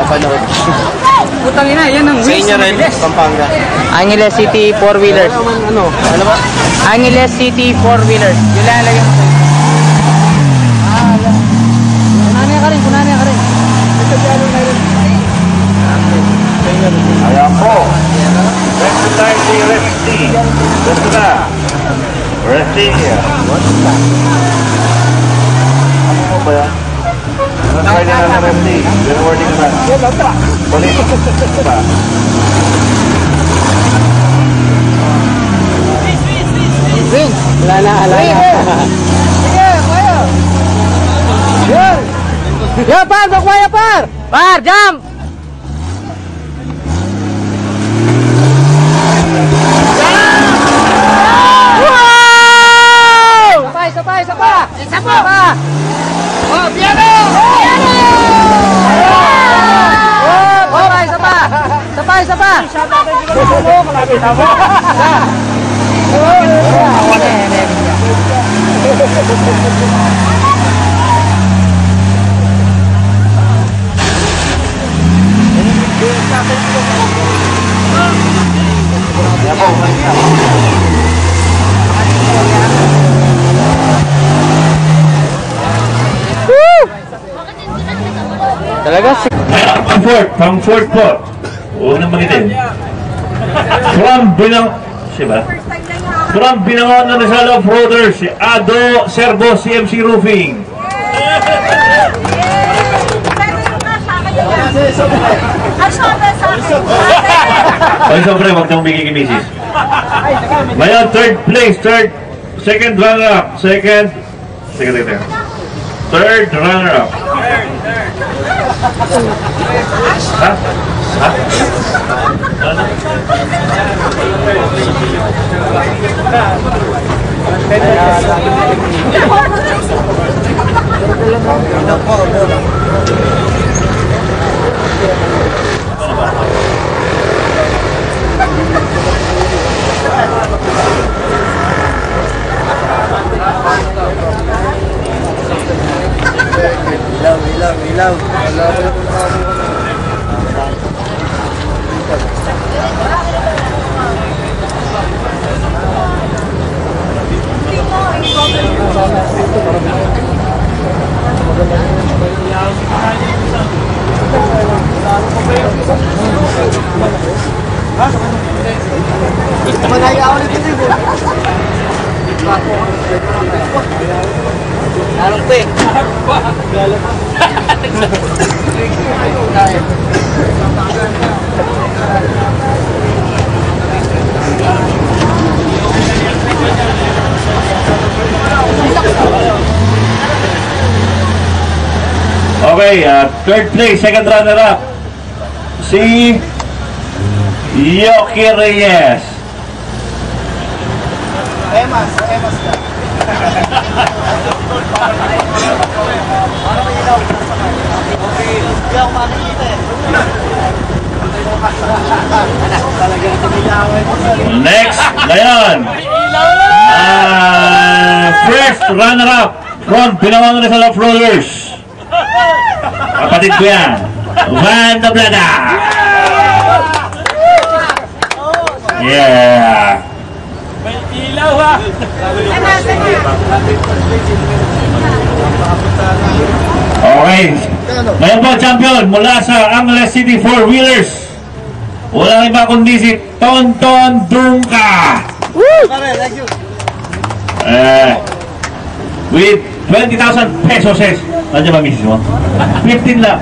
mapanood. Putang ina, yan ang sa inyo rin, Pampanga. Angeles City 4-wheelers. Ano ba? Angeles City 4-wheelers. Yun lang lagyan mo. Kunani ka rin, kunani ka rin. Ito diyan na rin. Ayan po. Rest time si Resty. Gusto na. Resty. Ano mo ba yan? Try na ng Resty. Rewarding ka na. Balik. Wala na, wala na. Sige, kaya. Yun. Yo, par, bakwaya, par. Par, jump. Isa pa! Oh, piano! Piano! Oh, isa pa! Isa pa! Talaga si Pang fourth po. Unang magitin. From Binangon na Rizal Off-Roaders, si Ado Serbo CMC Roofing. Ay, sobre, wag nang bigay kay Mrs. Ngayon, third place, second runner-up, third runner-up. Ha? Ha? Ilaw. Okay, third place, second runner-up, si Yoki Reyes. Emas ka. Next, ngayon, first runner-up from Binangon Rizal Off-Roaders. Kapatid ko yan, Van Doblada. Yeah. May ilaw ha. Okay. Ngayon po, champion mula sa Angeles City 4-wheelers. Walang iba kundi si Tonton Dungka. With 20,000 pesos. Nandiyan ba misis mo? 15 lang.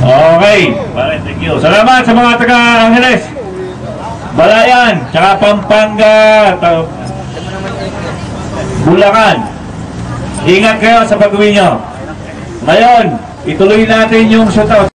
Okay. Thank you. Salamat sa mga taga-Angeles, Balayan, tsaka Pampanga, Bulacan. Ingat kayo sa pag-uwi nyo. Ngayon, ituloy natin yung shootout.